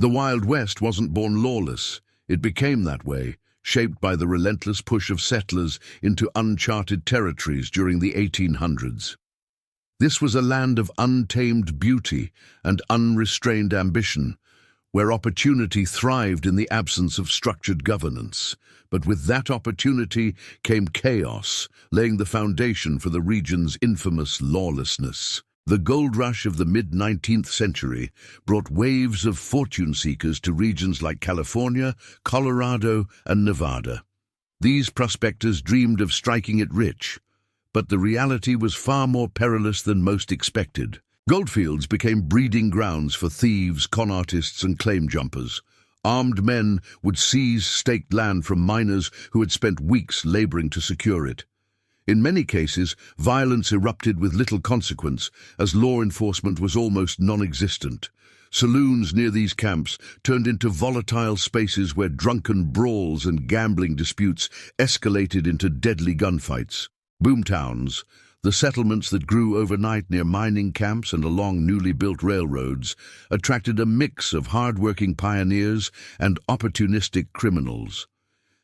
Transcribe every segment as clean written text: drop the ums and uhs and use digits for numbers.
The Wild West wasn't born lawless. It became that way, shaped by the relentless push of settlers into uncharted territories during the 1800s. This was a land of untamed beauty and unrestrained ambition, where opportunity thrived in the absence of structured governance. But with that opportunity came chaos, laying the foundation for the region's infamous lawlessness. The gold rush of the mid-19th century brought waves of fortune-seekers to regions like California, Colorado, and Nevada. These prospectors dreamed of striking it rich, but the reality was far more perilous than most expected. Goldfields became breeding grounds for thieves, con artists, and claim jumpers. Armed men would seize staked land from miners who had spent weeks laboring to secure it. In many cases, violence erupted with little consequence, as law enforcement was almost non-existent. Saloons near these camps turned into volatile spaces where drunken brawls and gambling disputes escalated into deadly gunfights. Boomtowns, the settlements that grew overnight near mining camps and along newly built railroads, attracted a mix of hard-working pioneers and opportunistic criminals.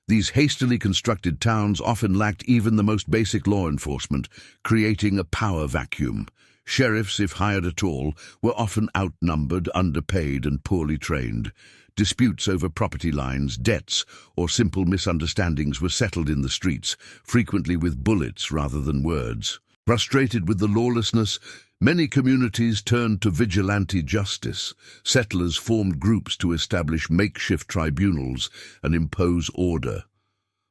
These hastily constructed towns often lacked even the most basic law enforcement, creating a power vacuum. Sheriffs, if hired at all, were often outnumbered, underpaid, and poorly trained. Disputes over property lines, debts, or simple misunderstandings were settled in the streets, frequently with bullets rather than words. Frustrated with the lawlessness, many communities turned to vigilante justice. Settlers formed groups to establish makeshift tribunals and impose order.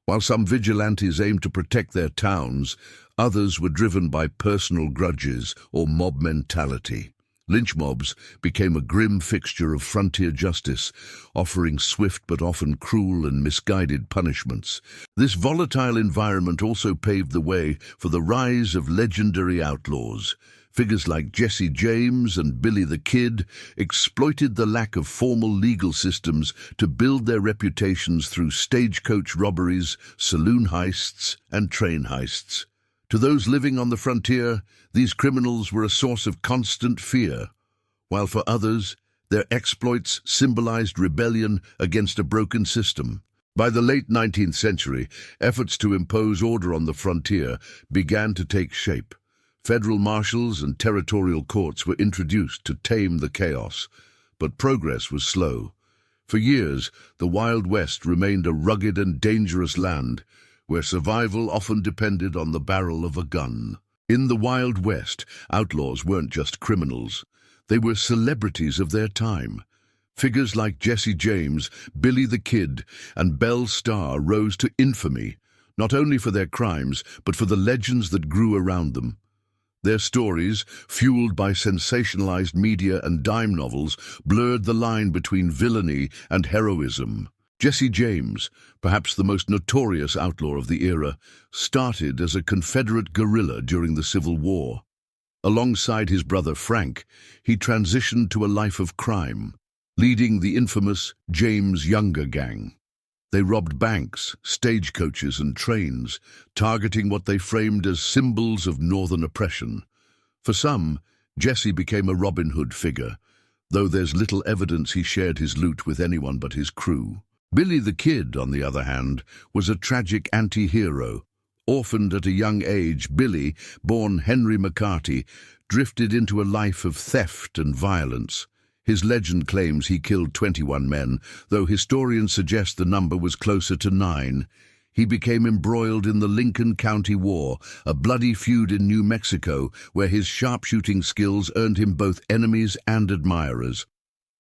While some vigilantes aimed to protect their towns, others were driven by personal grudges or mob mentality. Lynch mobs became a grim fixture of frontier justice, offering swift but often cruel and misguided punishments. This volatile environment also paved the way for the rise of legendary outlaws. Figures like Jesse James and Billy the Kid exploited the lack of formal legal systems to build their reputations through stagecoach robberies, saloon heists, and train heists. To those living on the frontier, these criminals were a source of constant fear, while for others, their exploits symbolized rebellion against a broken system. By the late 19th century, efforts to impose order on the frontier began to take shape. Federal marshals and territorial courts were introduced to tame the chaos, but progress was slow. For years, the Wild West remained a rugged and dangerous land, where survival often depended on the barrel of a gun. In the Wild West, outlaws weren't just criminals. They were celebrities of their time. Figures like Jesse James, Billy the Kid, and Belle Starr rose to infamy, not only for their crimes, but for the legends that grew around them. Their stories, fueled by sensationalized media and dime novels, blurred the line between villainy and heroism. Jesse James, perhaps the most notorious outlaw of the era, started as a Confederate guerrilla during the Civil War. Alongside his brother Frank, he transitioned to a life of crime, leading the infamous James Younger Gang. They robbed banks, stagecoaches, and trains, targeting what they framed as symbols of Northern oppression. For some, Jesse became a Robin Hood figure, though there's little evidence he shared his loot with anyone but his crew. Billy the Kid, on the other hand, was a tragic anti-hero. Orphaned at a young age, Billy, born Henry McCarty, drifted into a life of theft and violence. His legend claims he killed 21 men, though historians suggest the number was closer to 9. He became embroiled in the Lincoln County War, a bloody feud in New Mexico, where his sharpshooting skills earned him both enemies and admirers.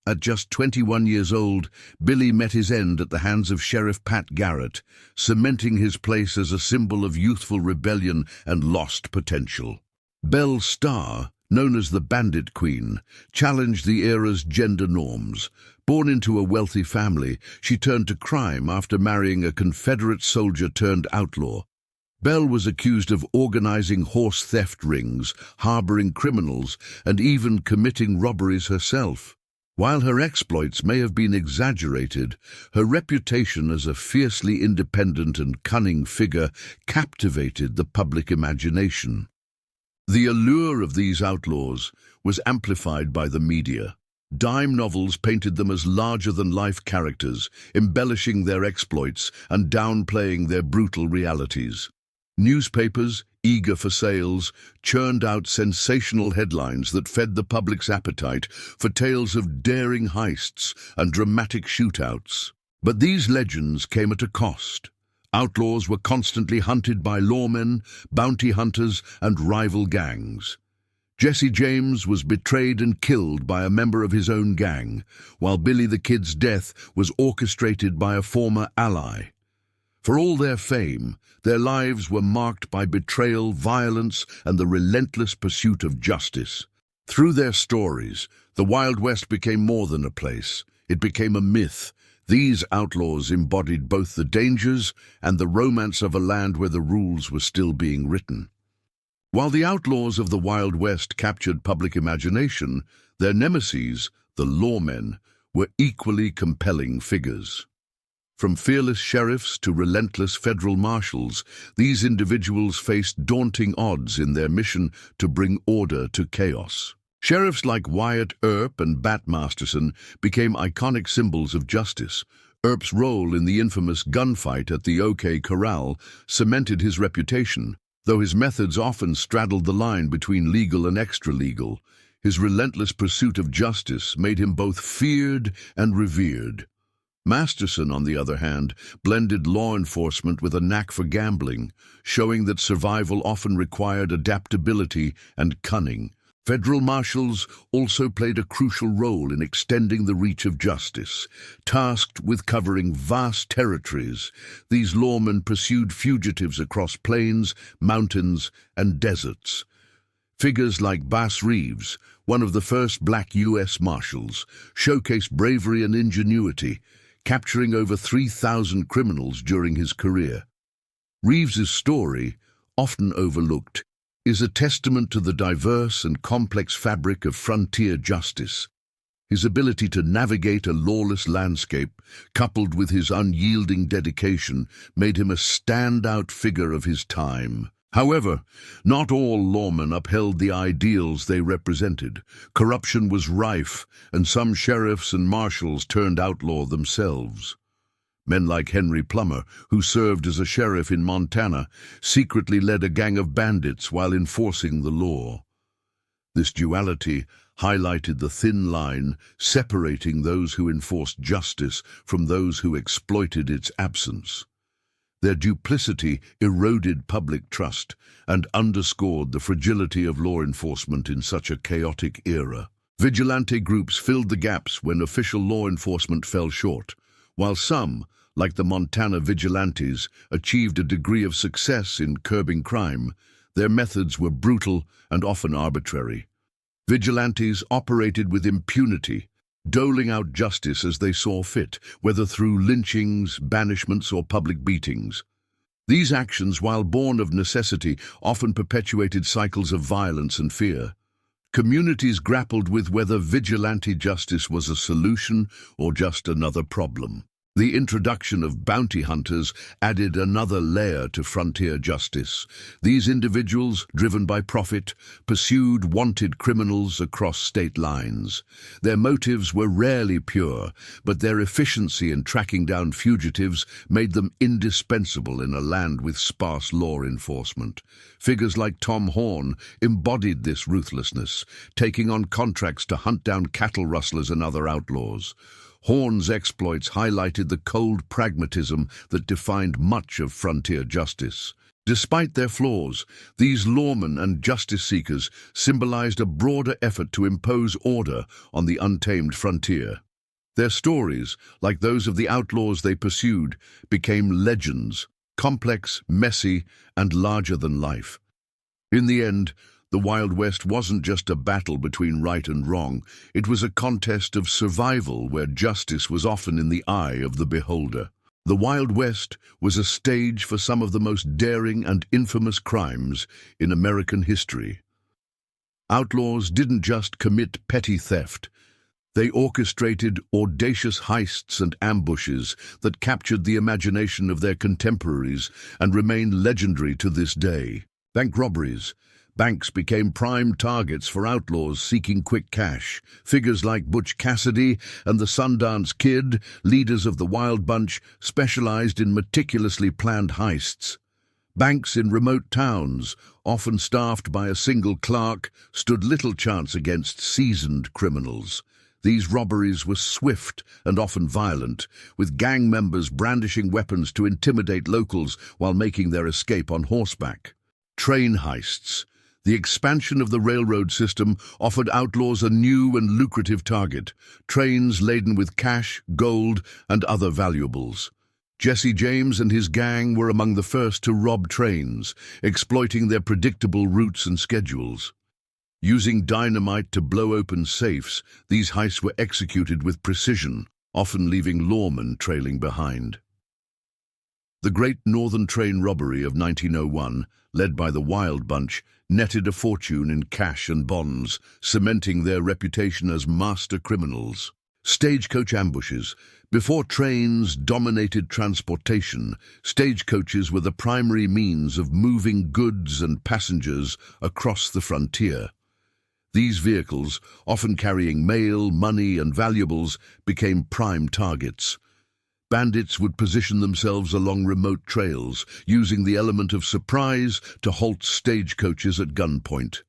At just 21 years old, Billy met his end at the hands of Sheriff Pat Garrett, cementing his place as a symbol of youthful rebellion and lost potential. Belle Starr, known as the Bandit Queen, challenged the era's gender norms. Born into a wealthy family, she turned to crime after marrying a Confederate soldier turned outlaw. Belle was accused of organizing horse theft rings, harboring criminals, and even committing robberies herself. While her exploits may have been exaggerated, her reputation as a fiercely independent and cunning figure captivated the public imagination. The allure of these outlaws was amplified by the media. Dime novels painted them as larger-than-life characters, embellishing their exploits and downplaying their brutal realities. Newspapers, eager for sales, churned out sensational headlines that fed the public's appetite for tales of daring heists and dramatic shootouts. But these legends came at a cost. Outlaws were constantly hunted by lawmen, bounty hunters, and rival gangs. Jesse James was betrayed and killed by a member of his own gang, while Billy the Kid's death was orchestrated by a former ally. For all their fame, their lives were marked by betrayal, violence, and the relentless pursuit of justice. Through their stories, the Wild West became more than a place. It became a myth. These outlaws embodied both the dangers and the romance of a land where the rules were still being written. While the outlaws of the Wild West captured public imagination, their nemeses, the lawmen, were equally compelling figures. From fearless sheriffs to relentless federal marshals, these individuals faced daunting odds in their mission to bring order to chaos. Sheriffs like Wyatt Earp and Bat Masterson became iconic symbols of justice. Earp's role in the infamous gunfight at the OK Corral cemented his reputation. Though his methods often straddled the line between legal and extra-legal, his relentless pursuit of justice made him both feared and revered. Masterson, on the other hand, blended law enforcement with a knack for gambling, showing that survival often required adaptability and cunning. Federal marshals also played a crucial role in extending the reach of justice. Tasked with covering vast territories, these lawmen pursued fugitives across plains, mountains, and deserts. Figures like Bass Reeves, one of the first black U.S. Marshals, showcased bravery and ingenuity, capturing over 3,000 criminals during his career. Reeves's story, often overlooked, is a testament to the diverse and complex fabric of frontier justice. His ability to navigate a lawless landscape, coupled with his unyielding dedication, made him a standout figure of his time. However, not all lawmen upheld the ideals they represented. Corruption was rife, and some sheriffs and marshals turned outlaw themselves. Men like Henry Plummer, who served as a sheriff in Montana, secretly led a gang of bandits while enforcing the law. This duality highlighted the thin line separating those who enforced justice from those who exploited its absence. Their duplicity eroded public trust and underscored the fragility of law enforcement in such a chaotic era. Vigilante groups filled the gaps when official law enforcement fell short, while some, like the Montana Vigilantes, achieved a degree of success in curbing crime. Their methods were brutal and often arbitrary. Vigilantes operated with impunity, doling out justice as they saw fit, whether through lynchings, banishments, or public beatings. These actions, while born of necessity, often perpetuated cycles of violence and fear. Communities grappled with whether vigilante justice was a solution or just another problem. The introduction of bounty hunters added another layer to frontier justice. These individuals, driven by profit, pursued wanted criminals across state lines. Their motives were rarely pure, but their efficiency in tracking down fugitives made them indispensable in a land with sparse law enforcement. Figures like Tom Horn embodied this ruthlessness, taking on contracts to hunt down cattle rustlers and other outlaws. Horn's exploits highlighted the cold pragmatism that defined much of frontier justice. Despite their flaws, these lawmen and justice seekers symbolized a broader effort to impose order on the untamed frontier. Their stories, like those of the outlaws they pursued, became legends, complex, messy, and larger than life. In the end, the Wild West wasn't just a battle between right and wrong. It was a contest of survival where justice was often in the eye of the beholder. The Wild West was a stage for some of the most daring and infamous crimes in American history. Outlaws didn't just commit petty theft. They orchestrated audacious heists and ambushes that captured the imagination of their contemporaries and remain legendary to this day. Bank robberies, Banks became prime targets for outlaws seeking quick cash. Figures like Butch Cassidy and the Sundance Kid, leaders of the Wild Bunch, specialized in meticulously planned heists. Banks in remote towns, often staffed by a single clerk, stood little chance against seasoned criminals. These robberies were swift and often violent, with gang members brandishing weapons to intimidate locals while making their escape on horseback. Train heists. The expansion of the railroad system offered outlaws a new and lucrative target: trains laden with cash, gold, and other valuables. Jesse James and his gang were among the first to rob trains, exploiting their predictable routes and schedules. Using dynamite to blow open safes, these heists were executed with precision, often leaving lawmen trailing behind. The Great Northern Train Robbery of 1901, led by the Wild Bunch, netted a fortune in cash and bonds, cementing their reputation as master criminals. Stagecoach ambushes. Before trains dominated transportation, stagecoaches were the primary means of moving goods and passengers across the frontier. These vehicles, often carrying mail, money, and valuables, became prime targets. Bandits would position themselves along remote trails, using the element of surprise to halt stagecoaches at gunpoint.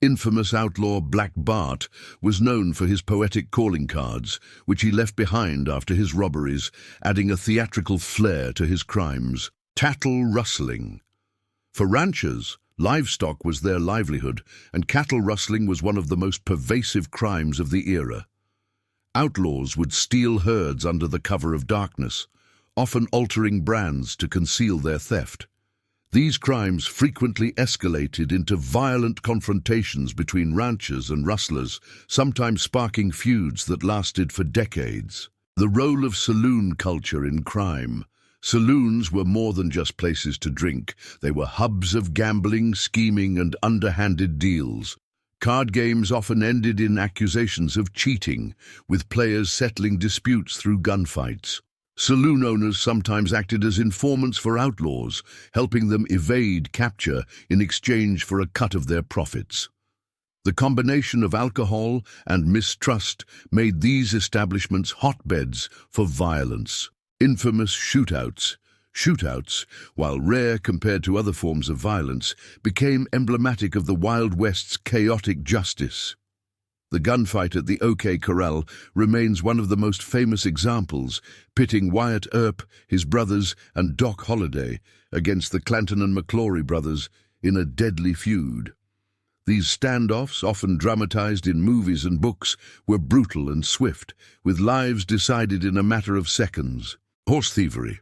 Infamous outlaw Black Bart was known for his poetic calling cards, which he left behind after his robberies, adding a theatrical flair to his crimes. Cattle rustling. For ranchers, livestock was their livelihood, and cattle rustling was one of the most pervasive crimes of the era. Outlaws would steal herds under the cover of darkness, often altering brands to conceal their theft. These crimes frequently escalated into violent confrontations between ranchers and rustlers, sometimes sparking feuds that lasted for decades. The role of saloon culture in crime. Saloons were more than just places to drink. They were hubs of gambling, scheming, and underhanded deals. Card games often ended in accusations of cheating, with players settling disputes through gunfights. Saloon owners sometimes acted as informants for outlaws, helping them evade capture in exchange for a cut of their profits. The combination of alcohol and mistrust made these establishments hotbeds for violence. Infamous shootouts. Shootouts, while rare compared to other forms of violence, became emblematic of the Wild West's chaotic justice. The gunfight at the OK Corral remains one of the most famous examples, pitting Wyatt Earp, his brothers, and Doc Holliday against the Clanton and McClory brothers in a deadly feud. These standoffs, often dramatized in movies and books, were brutal and swift, with lives decided in a matter of seconds. Horse thievery.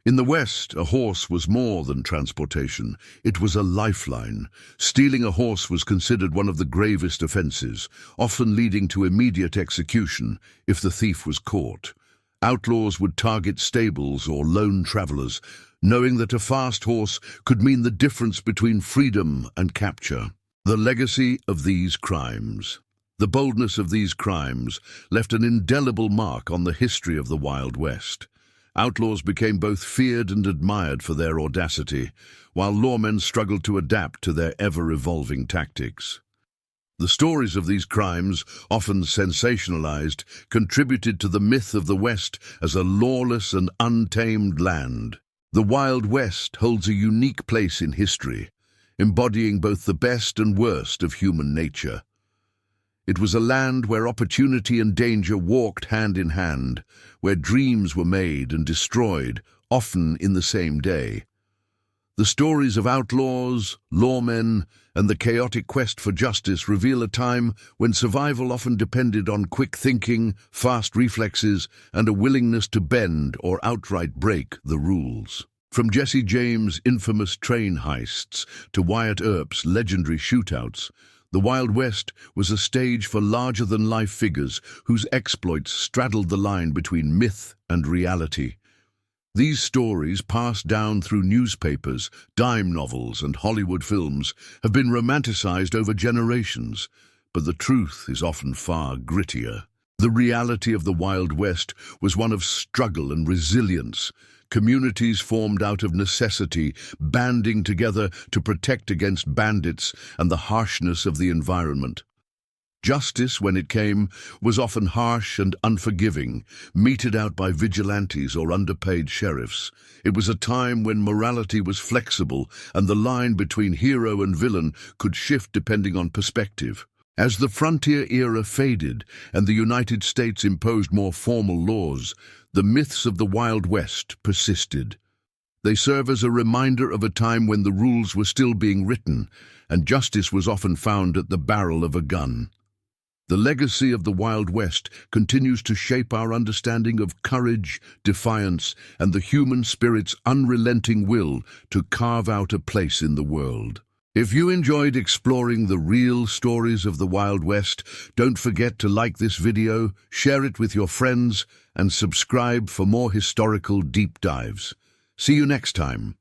In the West, a horse was more than transportation. It was a lifeline. Stealing a horse was considered one of the gravest offenses, often leading to immediate execution if the thief was caught. Outlaws would target stables or lone travelers, knowing that a fast horse could mean the difference between freedom and capture. The legacy of these crimes. The boldness of these crimes left an indelible mark on the history of the Wild West. Outlaws became both feared and admired for their audacity, while lawmen struggled to adapt to their ever-evolving tactics. The stories of these crimes, often sensationalized, contributed to the myth of the West as a lawless and untamed land. The Wild West holds a unique place in history, embodying both the best and worst of human nature. It was a land where opportunity and danger walked hand in hand, where dreams were made and destroyed, often in the same day. The stories of outlaws, lawmen, and the chaotic quest for justice reveal a time when survival often depended on quick thinking, fast reflexes, and a willingness to bend or outright break the rules. From Jesse James' infamous train heists to Wyatt Earp's legendary shootouts, the Wild West was a stage for larger-than-life figures whose exploits straddled the line between myth and reality. These stories, passed down through newspapers, dime novels, and Hollywood films, have been romanticized over generations, but the truth is often far grittier. The reality of the Wild West was one of struggle and resilience, Communities formed out of necessity, banding together to protect against bandits and the harshness of the environment. Justice, when it came, was often harsh and unforgiving, meted out by vigilantes or underpaid sheriffs. It was a time when morality was flexible and the line between hero and villain could shift depending on perspective. As the frontier era faded and the United States imposed more formal laws, the myths of the Wild West persisted. They serve as a reminder of a time when the rules were still being written and justice was often found at the barrel of a gun. The legacy of the Wild West continues to shape our understanding of courage, defiance, and the human spirit's unrelenting will to carve out a place in the world. If you enjoyed exploring the real stories of the Wild West, don't forget to like this video, share it with your friends, and subscribe for more historical deep dives. See you next time.